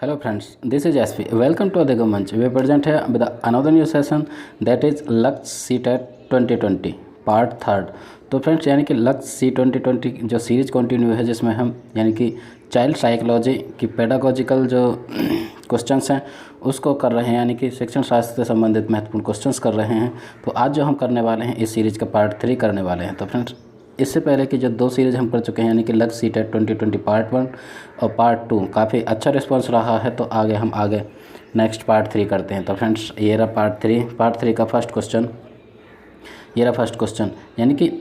Hello friends, this is SV. Welcome to Adhika Manch. We are present here with another new session that is Lux CTET 2020 part third. तो friends यानी कि lux C2020 जो series continue है जिसमें हम यानी कि child psychology की पेडागोजिकल जो क्वेश्चंस हैं उसको कर रहे हैं, यानी कि शिक्षण शास्त्र से संबंधित महत्वपूर्ण क्वेश्चंस कर रहे हैं। तो आज जो हम करने वाले हैं इस सीरीज़ का पार्ट 3 करने वाले हैं। तो फ्रेंड्स इससे पहले की जो 2 सीरीज़ हम कर चुके हैं यानी कि लक्स CTET 2020 पार्ट 1 और पार्ट 2 काफ़ी अच्छा रिस्पॉन्स रहा है। तो आगे नेक्स्ट पार्ट 3 करते हैं। तो फ्रेंड्स ये रहा पार्ट 3 का फर्स्ट क्वेश्चन। ये रहा फर्स्ट क्वेश्चन, यानी कि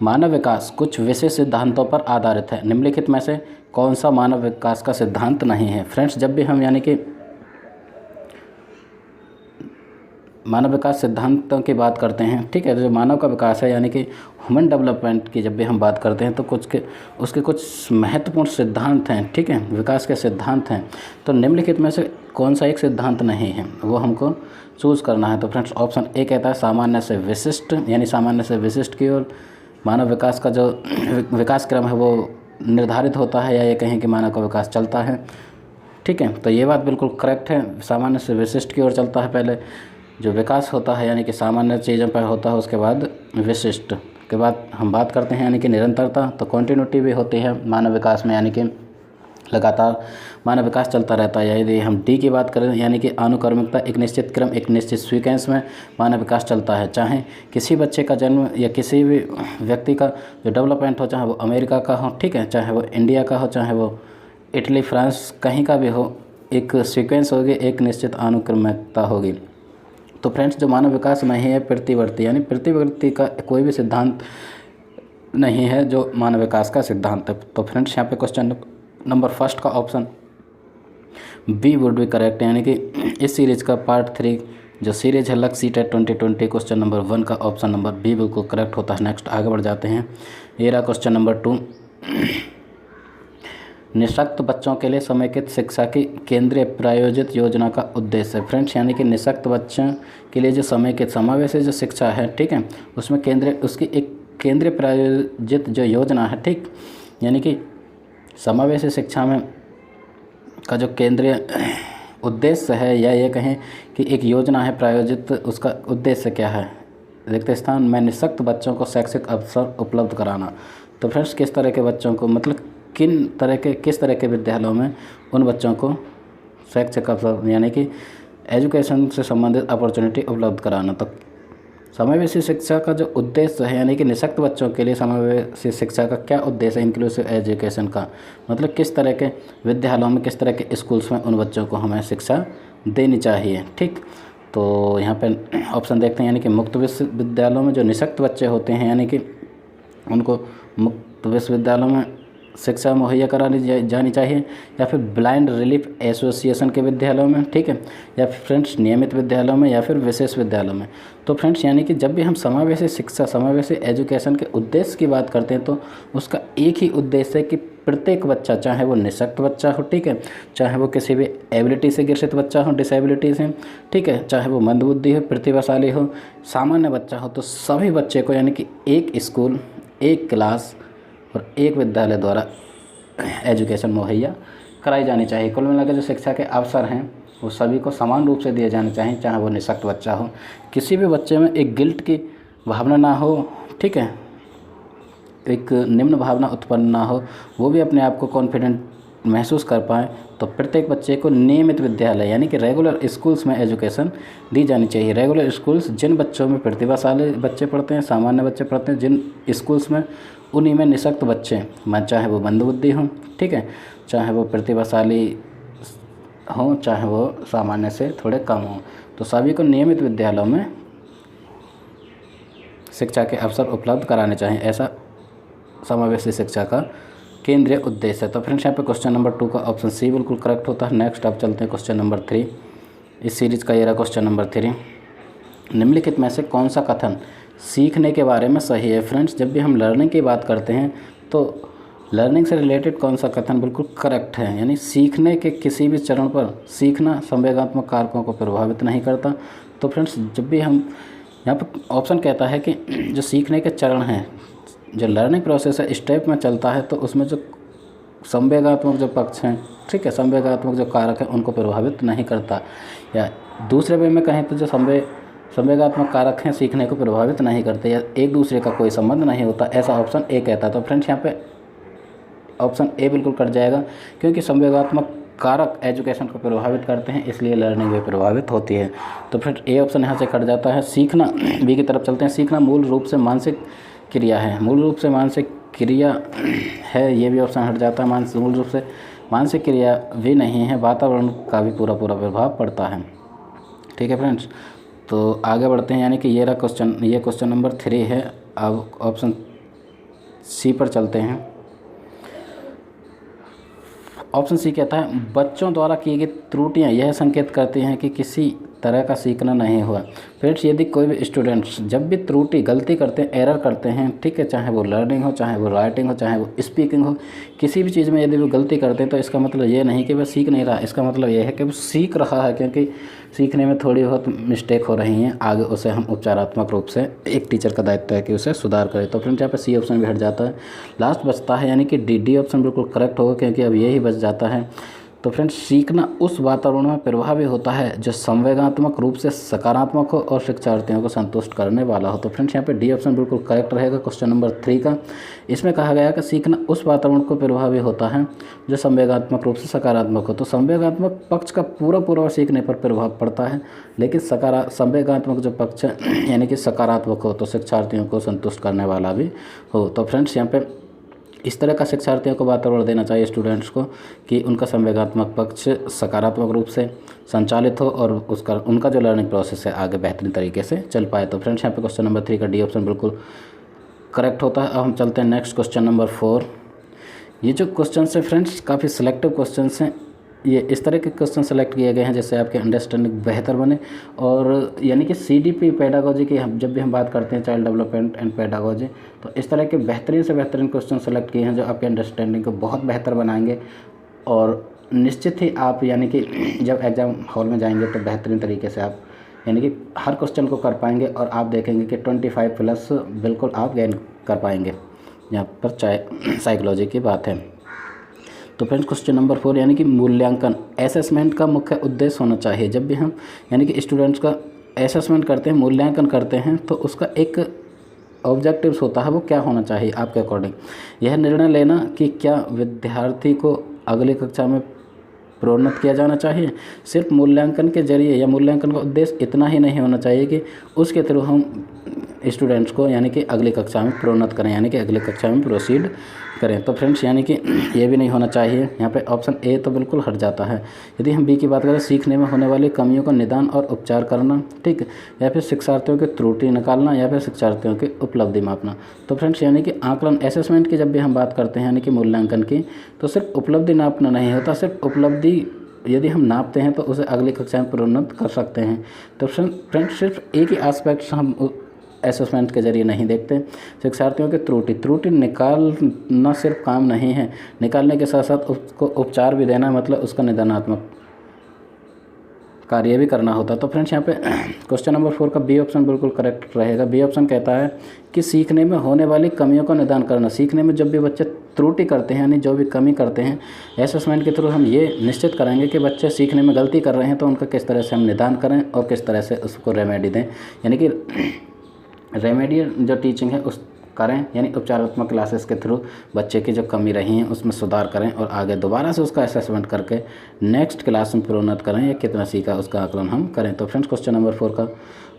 मानव विकास कुछ विशेष सिद्धांतों पर आधारित है, निम्नलिखित में से कौन सा मानव विकास का सिद्धांत नहीं है। फ्रेंड्स जब भी हम यानी कि मानव विकास सिद्धांतों की बात करते हैं, ठीक है, जो मानव का विकास है यानी कि ह्यूमन डेवलपमेंट की जब भी हम बात करते हैं तो उसके कुछ महत्वपूर्ण सिद्धांत हैं, ठीक है, विकास के सिद्धांत हैं। तो निम्नलिखित में से कौन सा एक सिद्धांत नहीं है वो हमको चूज़ करना है। तो फ्रेंड्स ऑप्शन ए कहता है सामान्य से विशिष्ट, यानी सामान्य से विशिष्ट की ओर मानव विकास का जो विकास क्रम है वो निर्धारित होता है, या ये कहें कि मानव का विकास चलता है, ठीक है। तो ये बात बिल्कुल करेक्ट है, सामान्य से विशिष्ट की ओर चलता है। पहले जो विकास होता है यानी कि सामान्य चीज़ों पर होता है, उसके बाद विशिष्ट के बाद हम बात करते हैं यानी कि निरंतरता। तो कंटिन्यूटी भी होती है मानव विकास में, यानी कि लगातार मानव विकास चलता रहता है। यदि हम डी की बात करें यानी कि अनुक्रमिकता, एक निश्चित क्रम एक निश्चित सीक्वेंस में मानव विकास चलता है। चाहे किसी बच्चे का जन्म या किसी भी व्यक्ति का जो डेवलपमेंट हो, चाहे वो अमेरिका का हो, ठीक है, चाहे वो इंडिया का हो, चाहे वो इटली फ्रांस कहीं का भी हो, एक सीक्वेंस होगी, एक निश्चित अनुक्रमिकता होगी। तो फ्रेंड्स जो मानव विकास नहीं है प्रतिवर्ती, यानी प्रतिवर्ती का कोई भी सिद्धांत नहीं है जो मानव विकास का सिद्धांत है। तो फ्रेंड्स यहाँ पे क्वेश्चन नंबर फर्स्ट का option B would be correct, यानी कि इस सीरीज़ का पार्ट 3 जो सीरीज है लक्स CTET 2020 क्वेश्चन नंबर 1 का ऑप्शन नंबर बी बिल्कुल करेक्ट होता है। नेक्स्ट आगे बढ़ जाते हैं। ये रहा क्वेश्चन नंबर 2, निःशक्त बच्चों के लिए समेकित शिक्षा की केंद्रीय प्रायोजित योजना का उद्देश्य। फ्रेंड्स यानी कि निःशक्त बच्चों के लिए जो समेकित समावेशी जो शिक्षा है, ठीक है, उसमें उसकी एक केंद्रीय प्रायोजित जो योजना है, ठीक, यानी कि समावेशी शिक्षा में का जो केंद्रीय उद्देश्य है, या ये कहें कि एक योजना है प्रायोजित, उसका उद्देश्य क्या है। रिक्त स्थान में निःशक्त बच्चों को शैक्षिक अवसर उपलब्ध कराना। तो फ्रेंड्स किस तरह के बच्चों को, मतलब किस तरह के विद्यालयों में उन बच्चों को शैक्षिक अवसर यानी कि एजुकेशन से संबंधित अपॉर्चुनिटी उपलब्ध कराना। तो समावेशी शिक्षा का जो उद्देश्य है यानी कि निःशक्त बच्चों के लिए समावेशी शिक्षा का क्या उद्देश्य है, इंक्लूसिव एजुकेशन का, मतलब किस तरह के विद्यालयों में, किस तरह के स्कूल्स में उन बच्चों को हमें शिक्षा देनी चाहिए, ठीक। तो यहाँ पे ऑप्शन देखते हैं, यानी कि मुक्त विश्वविद्यालयों में जो निःशक्त बच्चे होते हैं यानी कि उनको मुक्त विश्वविद्यालयों में शिक्षा मुहैया करानी जानी चाहिए, या फिर ब्लाइंड रिलीफ एसोसिएशन के विद्यालयों में, ठीक है, या फिर फ्रेंड्स नियमित विद्यालयों में, या फिर विशेष विद्यालयों में। तो फ्रेंड्स यानी कि जब भी हम समावेशी शिक्षा, समावेशी एजुकेशन के उद्देश्य की बात करते हैं तो उसका एक ही उद्देश्य है कि प्रत्येक बच्चा, चाहे वो निःशक्त बच्चा हो, ठीक है, चाहे वो किसी भी एबिलिटी से ग्रसित बच्चा हो, डिसेबिलिटी से, ठीक है, चाहे वो मंदबुद्धि हो, प्रतिभाशाली हो, सामान्य बच्चा हो, तो सभी बच्चे को यानी कि एक स्कूल, एक क्लास और एक विद्यालय द्वारा एजुकेशन मुहैया कराई जानी चाहिए। कुल मिलाकर जो शिक्षा के अवसर हैं वो सभी को समान रूप से दिए जाने चाहिए, चाहे वो निःशक्त बच्चा हो। किसी भी बच्चे में एक गिल्ट की भावना ना हो, ठीक है, एक निम्न भावना उत्पन्न ना हो, वो भी अपने आप को कॉन्फिडेंट महसूस कर पाएँ। तो प्रत्येक बच्चे को नियमित विद्यालय यानी कि रेगुलर स्कूल्स में एजुकेशन दी जानी चाहिए। रेगुलर स्कूल्स जिन बच्चों में प्रतिभाशाली बच्चे पढ़ते हैं, सामान्य बच्चे पढ़ते हैं, जिन स्कूल्स में उन्हीं में निःशक्त बच्चे, चाहे वो मंदबुद्धि हों, ठीक है, चाहे वो प्रतिभाशाली हों, चाहे वो सामान्य से थोड़े कम हों, तो सभी को नियमित विद्यालयों में शिक्षा के अवसर उपलब्ध कराने चाहिए। ऐसा समावेशी शिक्षा का केंद्रीय उद्देश्य है। तो फ्रेंड्स यहाँ पे क्वेश्चन नंबर 2 का ऑप्शन सी बिल्कुल करेक्ट होता है। नेक्स्ट अब चलते हैं क्वेश्चन नंबर 3। इस सीरीज़ का ये रहा क्वेश्चन नंबर 3, निम्नलिखित में से कौन सा कथन सीखने के बारे में सही है। फ्रेंड्स जब भी हम लर्निंग की बात करते हैं तो लर्निंग से रिलेटेड कौन सा कथन बिल्कुल करेक्ट है, यानी सीखने के किसी भी चरण पर सीखना संवेगात्मक कारकों को प्रभावित नहीं करता। तो फ्रेंड्स जब भी हम यहाँ पर ऑप्शन कहता है कि जो सीखने के चरण हैं, जो लर्निंग प्रोसेस है स्टेप में चलता है, तो उसमें जो संवेगात्मक जो पक्ष हैं, ठीक है, संवेगात्मक जो कारक हैं उनको प्रभावित नहीं करता। या दूसरे वे में कहें तो जो संवेगात्मक कारक हैं सीखने को प्रभावित नहीं करते या एक दूसरे का कोई संबंध नहीं होता, ऐसा ऑप्शन ए कहता है। तो फ्रेंड्स यहाँ पे ऑप्शन ए बिल्कुल कट जाएगा, क्योंकि संवेगात्मक कारक एजुकेशन को प्रभावित करते हैं, इसलिए लर्निंग भी प्रभावित होती है। तो फिर ए ऑप्शन यहाँ से कट जाता है। सीखना, बी की तरफ चलते हैं। सीखना मूल रूप से मानसिक क्रिया है, मूल रूप से मानसिक क्रिया है, ये भी ऑप्शन हट जाता है। मूल रूप से मानसिक क्रिया भी नहीं है, वातावरण का भी पूरा प्रभाव पड़ता है। ठीक है फ्रेंड्स, तो आगे बढ़ते हैं, यानी कि ये रहा क्वेश्चन, ये क्वेश्चन नंबर 3 है। अब ऑप्शन सी पर चलते हैं। ऑप्शन सी कहता है बच्चों द्वारा की गई त्रुटियां यह संकेत करती हैं कि किसी तरह का सीखना नहीं हुआ। फ्रेंड्स, यदि कोई भी स्टूडेंट्स जब भी त्रुटि गलती करते हैं, एरर करते हैं, ठीक है, चाहे वो लर्निंग हो, चाहे वो राइटिंग हो, चाहे वो स्पीकिंग हो, किसी भी चीज़ में यदि वो गलती करते हैं तो इसका मतलब ये नहीं कि वह सीख नहीं रहा, इसका मतलब ये है कि वो सीख रहा है, क्योंकि सीखने में थोड़ी बहुत मिस्टेक हो रही हैं। आगे उसे हम उपचारात्मक रूप से, एक टीचर का दायित्व है कि उसे सुधार करें। तो फ्रेंड्स यहाँ पे सी ऑप्शन भी हट जाता है। लास्ट बचता है, यानी कि डी ऑप्शन बिल्कुल करेक्ट होगा, क्योंकि अब यही बच जाता है। तो फ्रेंड्स, सीखना उस वातावरण में प्रभावी होता है जो संवेगात्मक रूप से सकारात्मक हो और शिक्षार्थियों को संतुष्ट करने वाला हो। तो फ्रेंड्स, यहाँ पे डी ऑप्शन बिल्कुल करेक्ट रहेगा क्वेश्चन नंबर 3 का। इसमें कहा गया कि सीखना उस वातावरण को प्रभावी होता है जो संवेगात्मक रूप से सकारात्मक हो। तो संवेगात्मक पक्ष का पूरा सीखने पर प्रभाव पड़ता है, लेकिन संवेगात्मक जो पक्ष है यानी कि सकारात्मक हो तो शिक्षार्थियों को संतुष्ट करने वाला भी हो। तो फ्रेंड्स, यहाँ पे इस तरह का शिक्षार्थियों को वातावरण देना चाहिए स्टूडेंट्स को कि उनका संवेगात्मक पक्ष सकारात्मक रूप से संचालित हो और उनका जो लर्निंग प्रोसेस है आगे बेहतरीन तरीके से चल पाए। तो फ्रेंड्स, यहाँ पे क्वेश्चन नंबर 3 का डी ऑप्शन बिल्कुल करेक्ट होता है। अब हम चलते हैं नेक्स्ट क्वेश्चन नंबर 4। ये जो क्वेश्चन है फ्रेंड्स काफ़ी सिलेक्टिव क्वेश्चन हैं। ये इस तरह के क्वेश्चन सेलेक्ट किए गए हैं जिससे आपके अंडरस्टैंडिंग बेहतर बने, और यानी कि CDP पेडागोजी की जब भी हम बात करते हैं, चाइल्ड डेवलपमेंट एंड पेडागोजी, तो इस तरह के बेहतरीन से बेहतरीन क्वेश्चन सेलेक्ट किए हैं जो आपके अंडरस्टैंडिंग को बहुत बेहतर बनाएंगे। और निश्चित ही आप यानी कि जब एग्ज़ाम हॉल में जाएंगे तो बेहतरीन तरीके से आप यानी कि हर क्वेश्चन को कर पाएंगे और आप देखेंगे कि 25+ बिल्कुल आप गेन कर पाएंगे। यहाँ पर चाहे साइकोलॉजी की बात है। तो फ्रेंड्स, क्वेश्चन नंबर 4, यानी कि मूल्यांकन असेसमेंट का मुख्य उद्देश्य होना चाहिए। जब भी हम यानी कि स्टूडेंट्स का असेसमेंट करते हैं, मूल्यांकन करते हैं, तो उसका एक ऑब्जेक्टिव्स होता है, वो क्या होना चाहिए आपके अकॉर्डिंग? यह निर्णय लेना कि क्या विद्यार्थी को अगली कक्षा में प्रोन्नत किया जाना चाहिए। सिर्फ मूल्यांकन के जरिए या मूल्यांकन का उद्देश्य इतना ही नहीं होना चाहिए कि उसके थ्रू हम स्टूडेंट्स को यानी कि अगली कक्षा में प्रोन्नत करें, यानी कि अगली कक्षा में प्रोसीड करें। तो फ्रेंड्स, यानी कि ये भी नहीं होना चाहिए। यहाँ पे ऑप्शन ए तो बिल्कुल हट जाता है। यदि हम बी की बात करें, सीखने में होने वाली कमियों का निदान और उपचार करना, ठीक, या फिर शिक्षार्थियों की त्रुटि निकालना, या फिर शिक्षार्थियों की उपलब्धि मापना। तो फ्रेंड्स, यानी कि आकलन असेसमेंट की जब भी हम बात करते हैं यानी कि मूल्यांकन की, तो सिर्फ उपलब्धि नापना नहीं होता। सिर्फ उपलब्धि यदि हम नापते हैं तो उसे अगली कक्षा में प्रोन्नत कर सकते हैं। तो फ्रेंड्स, सिर्फ एक ही एस्पेक्ट्स हम असेसमेंट के जरिए नहीं देखते। शिक्षार्थियों की त्रुटि निकालना सिर्फ काम नहीं है, निकालने के साथ साथ उसको उपचार भी देना, मतलब उसका निदानात्मक कार्य भी करना होता। तो फ्रेंड्स, यहाँ पे क्वेश्चन नंबर 4 का बी ऑप्शन बिल्कुल करेक्ट रहेगा। बी ऑप्शन कहता है कि सीखने में होने वाली कमियों का निदान करना। सीखने में जब भी बच्चे त्रुटि करते हैं यानी जो भी कमी करते हैं, असेसमेंट के थ्रू हम ये निश्चित करेंगे कि बच्चे सीखने में गलती कर रहे हैं तो उनका किस तरह से हम निदान करें और किस तरह से उसको रेमेडी दें, यानी कि रेमेडियल जो टीचिंग है उस करें, यानी उपचारात्मक क्लासेस के थ्रू बच्चे की जो कमी रही है उसमें सुधार करें और आगे दोबारा से उसका असेसमेंट करके नेक्स्ट क्लास में प्रोन्नत करें या कितना सीखा उसका आकलन हम करें। तो फ्रेंड्स, क्वेश्चन नंबर 4 का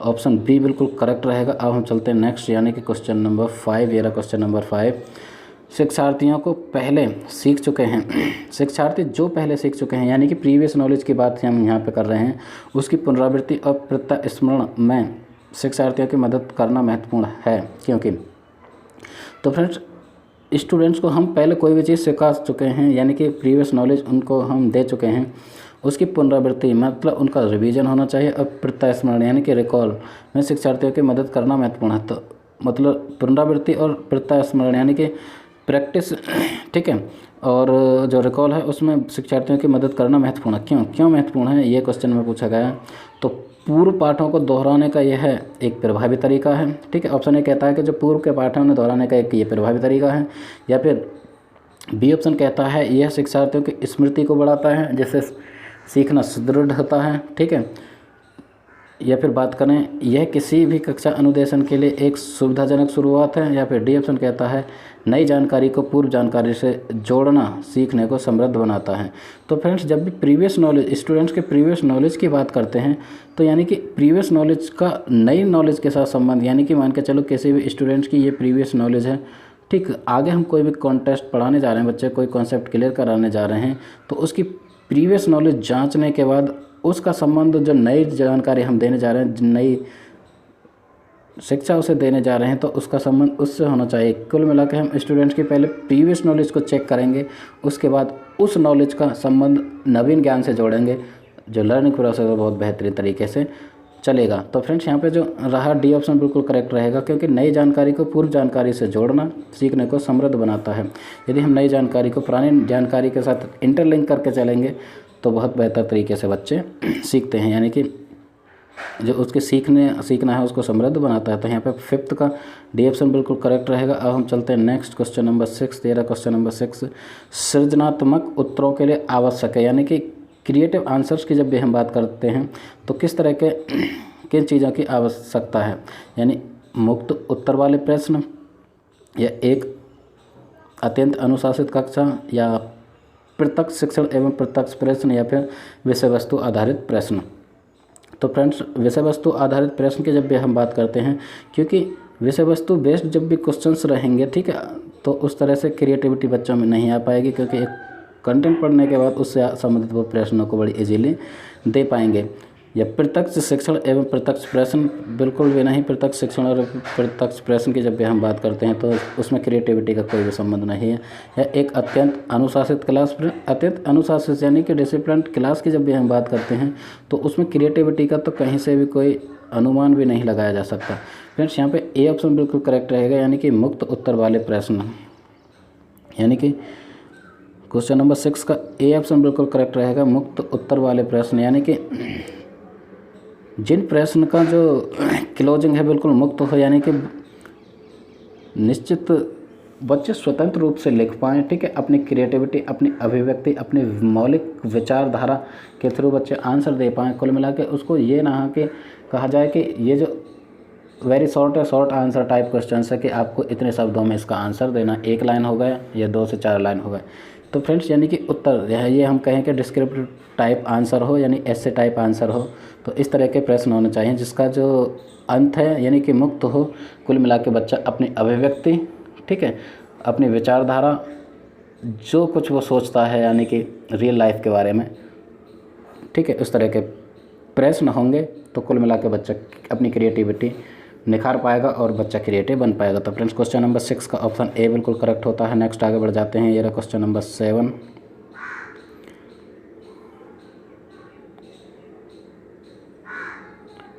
ऑप्शन बी बिल्कुल करेक्ट रहेगा। अब हम चलते हैं नेक्स्ट, यानी कि क्वेश्चन नंबर 5। ये रहा क्वेश्चन नंबर 5। शिक्षार्थियों को पहले सीख चुके हैं, शिक्षार्थी जो पहले सीख चुके हैं यानी कि प्रीवियस नॉलेज की बात हम यहाँ पे कर रहे हैं, उसकी पुनरावृत्ति और प्रत्यास्मरण में शिक्षार्थियों की मदद करना महत्वपूर्ण है। क्योंकि तो फ्रेंड्स, स्टूडेंट्स को हम पहले कोई भी चीज़ सिखा चुके हैं यानी कि प्रीवियस नॉलेज उनको हम दे चुके हैं, उसकी पुनरावृत्ति मतलब उनका रिवीजन होना चाहिए और प्रत्यास्मरण यानी कि रिकॉल में शिक्षार्थियों की मदद करना महत्वपूर्ण है। तो मतलब पुनरावृत्ति और प्रत्यास्मरण यानी कि प्रैक्टिस, ठीक है, और जो रिकॉल है उसमें शिक्षार्थियों की मदद करना महत्वपूर्ण है। क्यों महत्वपूर्ण है, ये क्वेश्चन में पूछा गया है। तो पूर्व पाठों को दोहराने का यह एक प्रभावी तरीका है, ठीक है। ऑप्शन ए कहता है कि जो पूर्व के पाठ हैं उन्हें दोहराने का एक ये प्रभावी तरीका है, या फिर बी ऑप्शन कहता है यह शिक्षार्थियों की स्मृति को बढ़ाता है, जिससे सीखना सुदृढ़ होता है, ठीक है। या फिर बात करें यह किसी भी कक्षा अनुदेशन के लिए एक सुविधाजनक शुरुआत है। या फिर डी ऑप्शन कहता है नई जानकारी को पूर्व जानकारी से जोड़ना सीखने को समृद्ध बनाता है। तो फ्रेंड्स, जब भी प्रीवियस नॉलेज, स्टूडेंट्स के प्रीवियस नॉलेज की बात करते हैं तो यानी कि प्रीवियस नॉलेज का नई नॉलेज के साथ संबंध, यानी कि मान के चलो किसी भी स्टूडेंट्स की ये प्रीवियस नॉलेज है, ठीक, आगे हम कोई भी कॉन्टेस्ट पढ़ाने जा रहे हैं, बच्चे कोई कॉन्सेप्ट क्लियर कराने जा रहे हैं, तो उसकी प्रीवियस नॉलेज जांचने के बाद उसका संबंध जो नई जानकारी हम देने जा रहे हैं, नई शिक्षा उसे देने जा रहे हैं, तो उसका संबंध उससे होना चाहिए। कुल मिला के हम स्टूडेंट्स की पहले प्रीवियस नॉलेज को चेक करेंगे, उसके बाद उस नॉलेज का संबंध नवीन ज्ञान से जोड़ेंगे, जो लर्निंग प्रोसेस बहुत बेहतरीन तरीके से चलेगा। तो फ्रेंड्स, यहाँ पे जो रहा डी ऑप्शन बिल्कुल करेक्ट रहेगा, क्योंकि नई जानकारी को पूर्व जानकारी से जोड़ना सीखने को समृद्ध बनाता है। यदि हम नई जानकारी को पुरानी जानकारी के साथ इंटरलिंक करके चलेंगे तो बहुत बेहतर तरीके से बच्चे सीखते हैं, यानी कि जो उसके सीखना है उसको समृद्ध बनाता है। तो यहाँ पे फिफ्थ का डी ऑप्शन बिल्कुल करेक्ट रहेगा। अब हम चलते हैं नेक्स्ट क्वेश्चन नंबर 6। तेरा क्वेश्चन नंबर 6 सृजनात्मक उत्तरों के लिए आवश्यक है, यानी कि क्रिएटिव आंसर्स की जब भी हम बात करते हैं तो किस तरह के किन चीज़ों की आवश्यकता है, यानी मुक्त उत्तर वाले प्रश्न, या एक अत्यंत अनुशासित कक्षा, या प्रत्यक्ष शिक्षण एवं प्रत्यक्ष प्रश्न, या फिर विषय वस्तु आधारित प्रश्न। तो फ्रेंड्स, विषय वस्तु आधारित प्रश्न की जब भी हम बात करते हैं, क्योंकि विषय वस्तु बेस्ड जब भी क्वेश्चंस रहेंगे, ठीक है, तो उस तरह से क्रिएटिविटी बच्चों में नहीं आ पाएगी, क्योंकि एक कंटेंट पढ़ने के बाद उससे संबंधित वो प्रश्नों को बड़ी इजीली दे पाएंगे। या प्रत्यक्ष शिक्षण एवं प्रत्यक्ष प्रश्न, बिल्कुल भी नहीं। प्रत्यक्ष शिक्षण और प्रत्यक्ष प्रश्न की जब भी हम बात करते हैं तो उसमें क्रिएटिविटी का कोई भी संबंध नहीं है। या एक अत्यंत अनुशासित क्लास, अत्यंत अनुशासित यानी कि डिसिप्लिन क्लास की जब भी हम बात करते हैं तो उसमें क्रिएटिविटी का तो कहीं से भी कोई अनुमान भी नहीं लगाया जा सकता। फ्रेंड्स, यहाँ पे ए ऑप्शन बिल्कुल करेक्ट रहेगा, यानी कि मुक्त उत्तर वाले प्रश्न, यानी कि क्वेश्चन नंबर 6 का ए ऑप्शन बिल्कुल करेक्ट रहेगा, मुक्त उत्तर वाले प्रश्न, यानी कि जिन प्रश्न का जो क्लोजिंग है बिल्कुल मुक्त हो, यानी कि निश्चित बच्चे स्वतंत्र रूप से लिख पाएँ, ठीक है, अपनी क्रिएटिविटी, अपनी अभिव्यक्ति, अपनी मौलिक विचारधारा के थ्रू बच्चे आंसर दे पाएँ। कुल मिला के उसको ये ना कि कहा जाए कि ये जो very short answer type question है कि आपको इतने शब्दों में इसका आंसर देना, 1 लाइन हो गया या 2 से 4 लाइन हो गए। तो फ्रेंड्स, यानी कि उत्तर ये हम कहें कि डिस्क्रिप्टिव टाइप आंसर हो, यानी ऐसे टाइप आंसर हो, तो इस तरह के प्रश्न होने चाहिए जिसका जो अंत है यानी कि मुक्त हो। कुल मिला के बच्चा अपनी अभिव्यक्ति, ठीक है, अपनी विचारधारा, जो कुछ वो सोचता है यानी कि रियल लाइफ के बारे में, ठीक है, उस तरह के प्रश्न होंगे तो कुल मिला के बच्चा अपनी क्रिएटिविटी निखार पाएगा और बच्चा क्रिएटिव बन पाएगा। तो फ्रेंड्स, क्वेश्चन नंबर 6 का ऑप्शन ए बिल्कुल करेक्ट होता है। नेक्स्ट आगे बढ़ जाते हैं। ये रहा क्वेश्चन नंबर 7।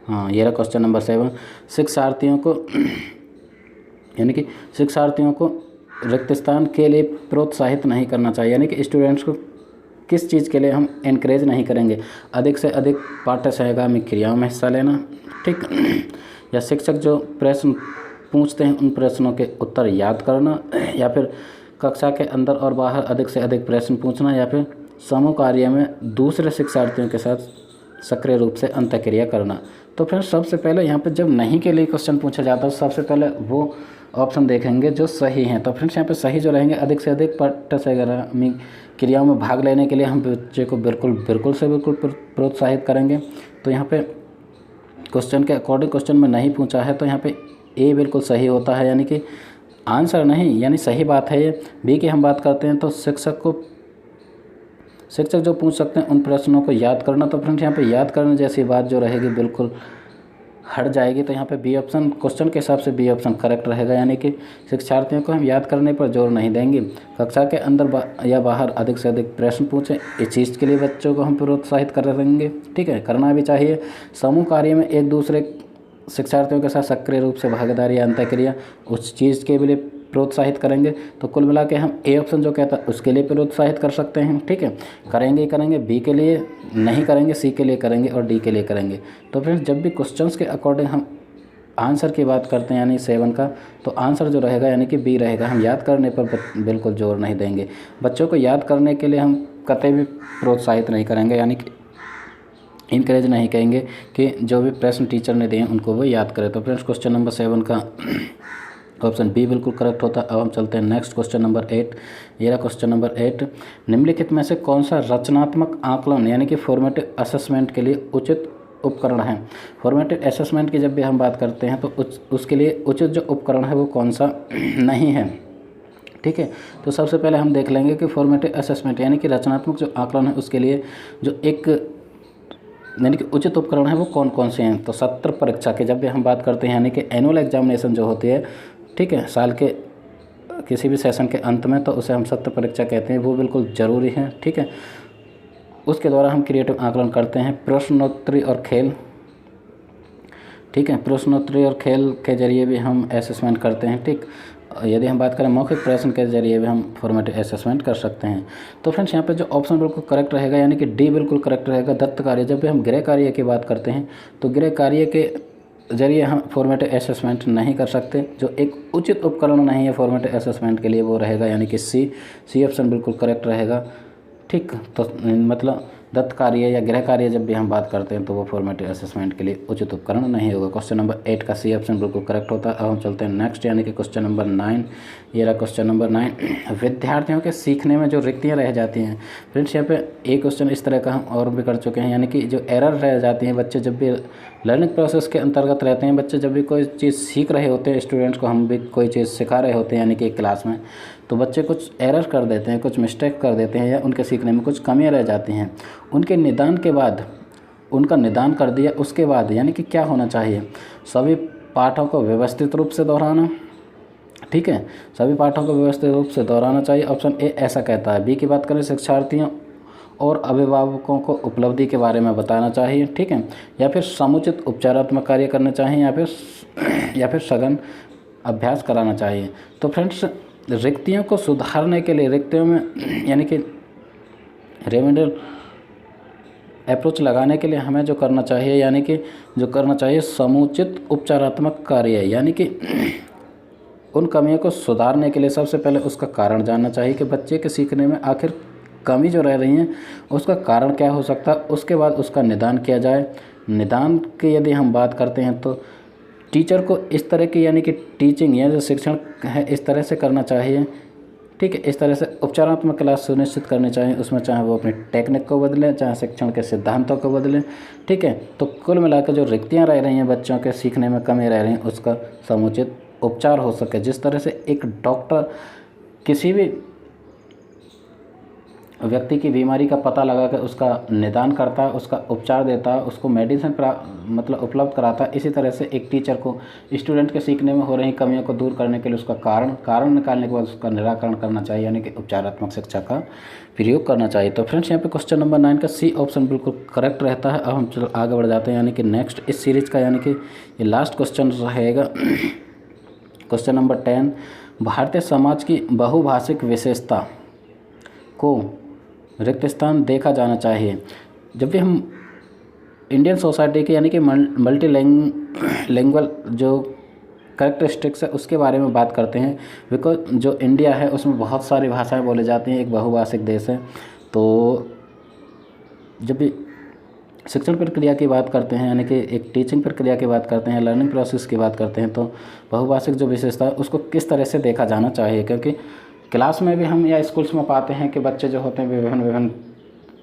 हाँ, ये रहा क्वेश्चन नंबर 7। शिक्षार्थियों को यानी कि शिक्षार्थियों को रिक्त स्थान के लिए प्रोत्साहित नहीं करना चाहिए, यानी कि स्टूडेंट्स को किस चीज़ के लिए हम इनक्रेज नहीं करेंगे, अधिक से अधिक पाठ्य सहगामी क्रियाओं में हिस्सा लेना, ठीक, या शिक्षक जो प्रश्न पूछते हैं उन प्रश्नों के उत्तर याद करना, या फिर कक्षा के अंदर और बाहर अधिक से अधिक प्रश्न पूछना, या फिर समूह कार्य में दूसरे शिक्षार्थियों के साथ सक्रिय रूप से अंतःक्रिया करना। तो फिर सबसे पहले यहाँ पे जब नहीं के लिए क्वेश्चन पूछा जाता है सबसे पहले वो ऑप्शन देखेंगे जो सही हैं। तो फ्रेंड्स, यहाँ पे सही जो रहेंगे, अधिक से अधिक पाठ्य सहगामी क्रियाओं में भाग लेने के लिए हम बच्चे को बिल्कुल प्रोत्साहित करेंगे। तो यहाँ पे क्वेश्चन के अकॉर्डिंग क्वेश्चन में नहीं पूछा है तो यहाँ पे ए बिल्कुल सही होता है, यानी कि आंसर नहीं, यानी सही बात है ये। बी की हम बात करते हैं तो शिक्षक जो पूछ सकते हैं उन प्रश्नों को याद करना। तो फ्रेंड्स, यहाँ पे याद करने जैसी बात जो रहेगी बिल्कुल हट जाएगी। तो यहाँ पे बी ऑप्शन, क्वेश्चन के हिसाब से बी ऑप्शन करेक्ट रहेगा, यानी कि शिक्षार्थियों को हम याद करने पर जोर नहीं देंगे, कक्षा के अंदर या बाहर अधिक से अधिक प्रश्न पूछें, इस चीज़ के लिए बच्चों को हम प्रोत्साहित कर देंगे, ठीक है, करना भी चाहिए। समूह कार्य में एक दूसरे शिक्षार्थियों के साथ सक्रिय रूप से भागीदारी या अंतःक्रिया, उस चीज़ के लिए प्रोत्साहित करेंगे। तो कुल मिला के हम ए ऑप्शन जो कहता है उसके लिए प्रोत्साहित कर सकते हैं, ठीक है, करेंगे ही करेंगे। बी के लिए नहीं करेंगे, सी के लिए करेंगे और डी के लिए करेंगे। तो फ्रेंड्स, जब भी क्वेश्चंस के अकॉर्डिंग हम आंसर की बात करते हैं यानी 7 का, तो आंसर जो रहेगा यानी कि बी रहेगा। हम याद करने पर बिल्कुल जोर नहीं देंगे। बच्चों को याद करने के लिए हम कतई भी प्रोत्साहित नहीं करेंगे, यानी कि इनकरेज नहीं कहेंगे कि जो भी प्रश्न टीचर ने दिए उनको वो याद करें। तो फ्रेंड्स क्वेश्चन नंबर 7 का ऑप्शन बी बिल्कुल करेक्ट होता है। अब हम चलते हैं नेक्स्ट क्वेश्चन नंबर 8। ये रहा क्वेश्चन नंबर 8। निम्नलिखित में से कौन सा रचनात्मक आकलन यानी कि फॉर्मेटिव असेसमेंट के लिए उचित उपकरण है। फॉर्मेटिव असेसमेंट की जब भी हम बात करते हैं तो उसके लिए उचित जो उपकरण है वो कौन सा नहीं है, ठीक है। तो सबसे पहले हम देख लेंगे कि फॉर्मेटिव असेसमेंट यानी कि रचनात्मक जो आकलन है उसके लिए जो एक यानी कि उचित उपकरण है वो कौन कौन से हैं। तो सत्र परीक्षा के जब भी हम बात करते हैं यानी कि एनुअल एग्जामिनेशन जो होती है, ठीक है, साल के किसी भी सेशन के अंत में, तो उसे हम सत्र परीक्षा कहते हैं, वो बिल्कुल ज़रूरी है, ठीक है। उसके द्वारा हम क्रिएटिव आकलन करते हैं। प्रश्नोत्तरी और खेल, ठीक है, प्रश्नोत्तरी और खेल के जरिए भी हम असेसमेंट करते हैं, ठीक। यदि हम बात करें मौखिक प्रश्न के जरिए भी हम फॉर्मेटिव असेसमेंट कर सकते हैं। तो फ्रेंड्स यहाँ पे जो ऑप्शन बिल्कुल करेक्ट रहेगा यानी कि डी बिल्कुल करेक्ट रहेगा, दत्त कार्य। जब भी हम गृह कार्य की बात करते हैं तो गृह कार्य के जरिए हम फॉर्मेटिव असेसमेंट नहीं कर सकते। जो एक उचित उपकरण नहीं है फॉर्मेटिव असेसमेंट के लिए वो रहेगा यानी कि सी ऑप्शन बिल्कुल करेक्ट रहेगा, ठीक। तो मतलब दत्त कार्य या गृह कार्य जब भी हम बात करते हैं तो वो फॉर्मेटिव असेसमेंट के लिए उचित उपकरण नहीं होगा। क्वेश्चन नंबर 8 का सी ऑप्शन बिल्कुल करेक्ट होता है। अब हम चलते हैं नेक्स्ट यानी कि क्वेश्चन नंबर 9। ये रहा क्वेश्चन नंबर 9। विद्यार्थियों के सीखने में जो रिक्तियाँ रह जाती हैं, फ्रेंड्स यहाँ पे एक क्वेश्चन इस तरह का हम और भी कर चुके हैं, यानी कि जो एरर रह जाती हैं, बच्चे जब भी लर्निंग प्रोसेस के अंतर्गत रहते हैं, बच्चे जब भी कोई चीज़ सीख रहे होते हैं, स्टूडेंट्स को हम भी कोई चीज़ सिखा रहे होते हैं यानी कि एक क्लास में, तो बच्चे कुछ एरर कर देते हैं, कुछ मिस्टेक कर देते हैं या उनके सीखने में कुछ कमियां रह जाती हैं। उनके निदान के बाद, उनका निदान कर दिया उसके बाद यानी कि क्या होना चाहिए, सभी पाठों को व्यवस्थित रूप से दोहराना, ठीक है, सभी पाठों को व्यवस्थित रूप से दोहराना चाहिए। ऑप्शन ए ऐसा कहता है। बी की बात करें शिक्षार्थियों और अभिभावकों को उपलब्धि के बारे में बताना चाहिए, ठीक है, या फिर समुचित उपचारात्मक कार्य करने चाहिए, या फिर सघन अभ्यास कराना चाहिए। तो फ्रेंड्स रिक्तियों को सुधारने के लिए, रिक्तियों में यानी कि रेमेडियल अप्रोच लगाने के लिए हमें जो करना चाहिए यानी कि जो करना चाहिए समुचित उपचारात्मक कार्य, यानी कि उन कमियों को सुधारने के लिए सबसे पहले उसका कारण जानना चाहिए कि बच्चे के सीखने में आखिर कमी जो रह रही है उसका कारण क्या हो सकता है। उसके बाद उसका निदान किया जाए। निदान की यदि हम बात करते हैं तो टीचर को इस तरह की यानी कि टीचिंग या जो शिक्षण है इस तरह से करना चाहिए, ठीक है, इस तरह से उपचारात्मक क्लास सुनिश्चित करनी चाहिए। उसमें चाहे वो अपनी टेक्निक को बदलें, चाहे शिक्षण के सिद्धांतों को बदलें, ठीक है। तो कुल मिलाकर जो रिक्तियाँ रह रही हैं, बच्चों के सीखने में कमी रह रही हैं, उसका समुचित उपचार हो सके। जिस तरह से एक डॉक्टर किसी भी व्यक्ति की बीमारी का पता लगाकर उसका निदान करता है, उसका उपचार देता है, उसको मेडिसिन मतलब उपलब्ध कराता है, इसी तरह से एक टीचर को स्टूडेंट के सीखने में हो रही कमियों को दूर करने के लिए उसका कारण निकालने के बाद उसका निराकरण करना चाहिए, यानी कि उपचारात्मक शिक्षा का प्रयोग करना चाहिए। तो फ्रेंड्स यहाँ पे क्वेश्चन नंबर 9 का सी ऑप्शन बिल्कुल करेक्ट रहता है। अब हम चलो आगे बढ़ जाते हैं यानी कि नेक्स्ट इस सीरीज़ का, यानी कि ये लास्ट क्वेश्चन रहेगा क्वेश्चन नंबर 10। भारतीय समाज की बहुभाषिक विशेषता को रिक्त स्थान देखा जाना चाहिए। जब भी हम इंडियन सोसाइटी की यानी कि मल्टी लैंग्वेज जो कैरेक्टरिस्टिक्स है उसके बारे में बात करते हैं, बिकॉज जो इंडिया है उसमें बहुत सारी भाषाएं बोली जाती हैं, एक बहुभाषिक देश है। तो जब भी शिक्षण प्रक्रिया की बात करते हैं यानी कि एक टीचिंग प्रक्रिया की बात करते हैं, लर्निंग प्रोसेस की बात करते हैं, तो बहुभाषिक जो विशेषता है उसको किस तरह से देखा जाना चाहिए। क्योंकि क्लास में भी हम या स्कूल्स में पाते हैं कि बच्चे जो होते हैं विभिन्न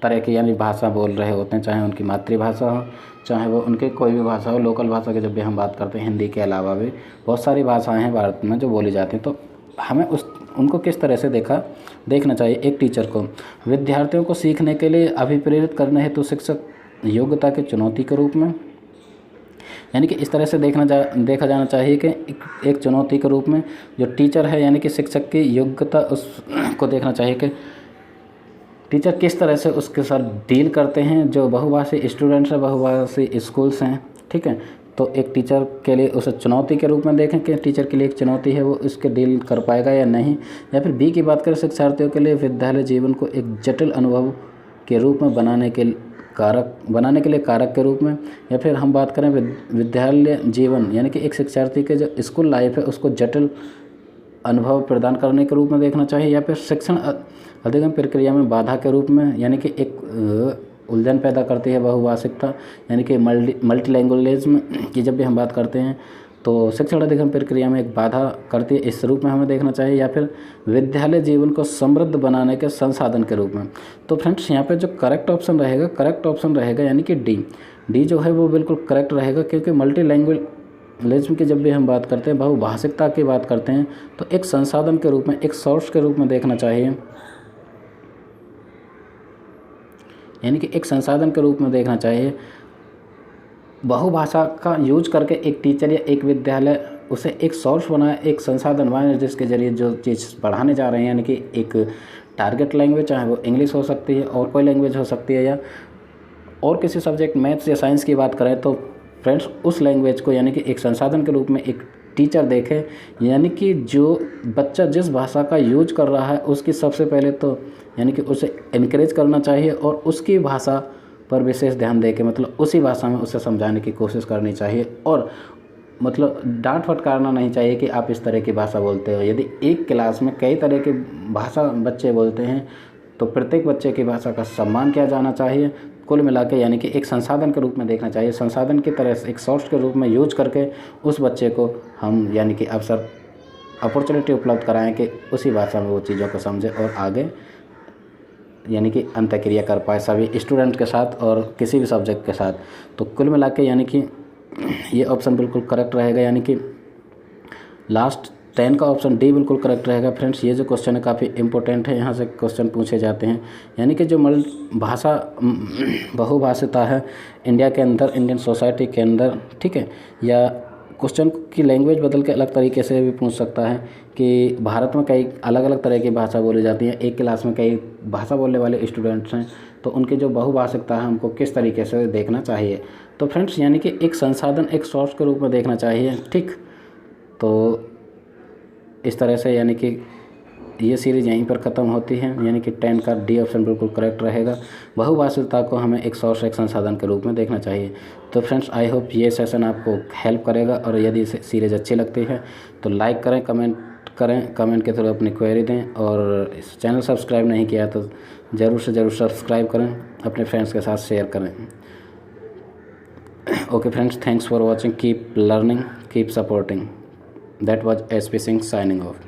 तरह की यानी भाषा बोल रहे होते हैं, चाहे उनकी मातृभाषा हो, चाहे वो उनकी कोई भी भाषा हो। लोकल भाषा की जब भी हम बात करते हैं, हिंदी के अलावा भी बहुत सारी भाषाएं हैं भारत में जो बोली जाती हैं। तो हमें उनको किस तरह से देखना चाहिए एक टीचर को। विद्यार्थियों को सीखने के लिए अभिप्रेरित करने हेतु शिक्षक योग्यता की चुनौती के रूप में, यानी कि इस तरह से देखा जाना चाहिए कि एक चुनौती के रूप में जो टीचर है यानी कि शिक्षक की योग्यता उसको देखना चाहिए कि टीचर किस तरह से उसके साथ डील करते हैं। जो बहुभाषी स्टूडेंट्स हैं, बहुभाषी स्कूल्स हैं, ठीक है, तो एक टीचर के लिए उसे चुनौती के रूप में देखें कि टीचर के लिए एक चुनौती है, वो इसके डील कर पाएगा या नहीं। या फिर बी की बात करें शिक्षार्थियों के लिए विद्यालय जीवन को एक जटिल अनुभव के रूप में बनाने के कारक बनाने के लिए कारक के रूप में, या फिर हम बात करें विद्यालय जीवन यानी कि एक शिक्षार्थी के जो स्कूल लाइफ है उसको जटिल अनुभव प्रदान करने के रूप में देखना चाहिए, या फिर शिक्षण अधिगम प्रक्रिया में बाधा के रूप में, यानी कि एक उलझन पैदा करती है बहुभाषिकता, यानी कि मल्टीलैंग्वेजम की जब भी हम बात करते हैं तो शिक्षण अधिगम प्रक्रिया में एक बाधा करती है, इस रूप में हमें देखना चाहिए, या फिर विद्यालय जीवन को समृद्ध बनाने के संसाधन के रूप में। तो फ्रेंड्स यहाँ पे जो करेक्ट ऑप्शन रहेगा यानी कि डी जो है वो बिल्कुल करेक्ट रहेगा, क्योंकि मल्टीलैंग्वेजम की जब भी हम बात करते हैं, बहुभाषिकता की बात करते हैं, तो एक संसाधन के रूप में, एक सोर्स के रूप में देखना चाहिए, यानी कि एक संसाधन के रूप में देखना चाहिए। बहुभाषा का यूज करके एक टीचर या एक विद्यालय उसे एक सोर्स बनाए, एक संसाधन बनाए, जिसके ज़रिए जो चीज़ पढ़ाने जा रहे हैं, यानी कि एक टारगेट लैंग्वेज, चाहे वो इंग्लिश हो सकती है और कोई लैंग्वेज हो सकती है, या और किसी सब्जेक्ट मैथ्स या साइंस की बात करें, तो फ्रेंड्स उस लैंग्वेज को यानी कि एक संसाधन के रूप में एक टीचर देखे, यानी कि जो बच्चा जिस भाषा का यूज कर रहा है उसकी सबसे पहले तो यानी कि उसे इनकरेज करना चाहिए और उसकी भाषा पर विशेष ध्यान दे के मतलब उसी भाषा में उसे समझाने की कोशिश करनी चाहिए, और मतलब डांट फटकारना नहीं चाहिए कि आप इस तरह की भाषा बोलते हो। यदि एक क्लास में कई तरह की भाषा बच्चे बोलते हैं तो प्रत्येक बच्चे की भाषा का सम्मान किया जाना चाहिए। कुल मिला के यानी कि एक संसाधन के रूप में देखना चाहिए, संसाधन की तरह से एक सोर्स के रूप में यूज करके उस बच्चे को हम यानी कि अवसर अपॉर्चुनिटी उपलब्ध कराएं कि उसी भाषा में वो चीज़ों को समझे और आगे यानी कि अंतःक्रिया कर पाए सभी स्टूडेंट के साथ और किसी भी सब्जेक्ट के साथ। तो कुल मिला के यानी कि ये ऑप्शन बिल्कुल करेक्ट रहेगा, यानी कि लास्ट 10 का ऑप्शन डी बिल्कुल करेक्ट रहेगा। फ्रेंड्स ये जो क्वेश्चन है काफ़ी इंपॉर्टेंट है, यहाँ से क्वेश्चन पूछे जाते हैं, यानी कि जो बहुभाषिता है इंडिया के अंदर, इंडियन सोसाइटी के अंदर, ठीक है, या क्वेश्चन की लैंग्वेज बदल के अलग तरीके से भी पूछ सकता है कि भारत में कई अलग अलग तरह की भाषा बोली जाती है, एक क्लास में कई भाषा बोलने वाले स्टूडेंट्स हैं, तो उनकी जो बहुभाषिकता है हमको किस तरीके से देखना चाहिए। तो फ्रेंड्स यानी कि एक संसाधन, एक सोर्स के रूप में देखना चाहिए, ठीक। तो इस तरह से यानी कि ये सीरीज़ यहीं पर ख़त्म होती है, यानी कि 10 का डी ऑप्शन बिल्कुल करेक्ट रहेगा। बहुभाषिकता को हमें एक सोर्स, एक संसाधन के रूप में देखना चाहिए। तो फ्रेंड्स आई होप ये सेशन आपको हेल्प करेगा, और यदि सीरीज़ अच्छी लगती है तो लाइक करें, कमेंट के थ्रू अपनी क्वेरी दें, और इस चैनल सब्सक्राइब नहीं किया तो ज़रूर से ज़रूर सब्सक्राइब करें, अपने फ्रेंड्स के साथ शेयर करें। Okay friends, thanks for watching, keep learning, keep supporting. That was SP Singh signing off.